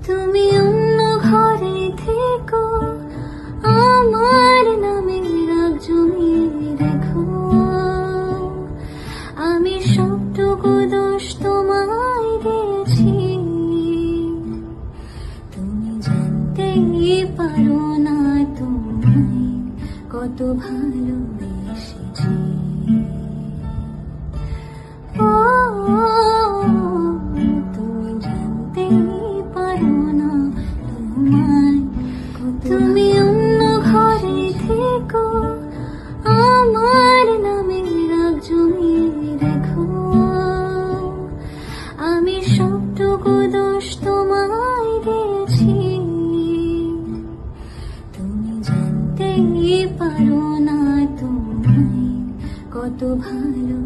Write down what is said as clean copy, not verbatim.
তুমি অন্য ঘরে থেকো, আমার নামে রাগ জমিয়ে রেখো। আমি সবটুকু দোষ তোমায় দিয়েছি, তুমি জানতেই পারো না তোমায় কত ভালোবেসেছি। তুমি জানতেই পারো না তোমায় কত। তুমি অন্য ঘরে থেকো, আমার নামে রাগ জমিয়ে রেখো। আমি সবটুকু দোষ তোমায় দিয়েছি, তুমি জানতেই পারো না তোমায় কত ভালো।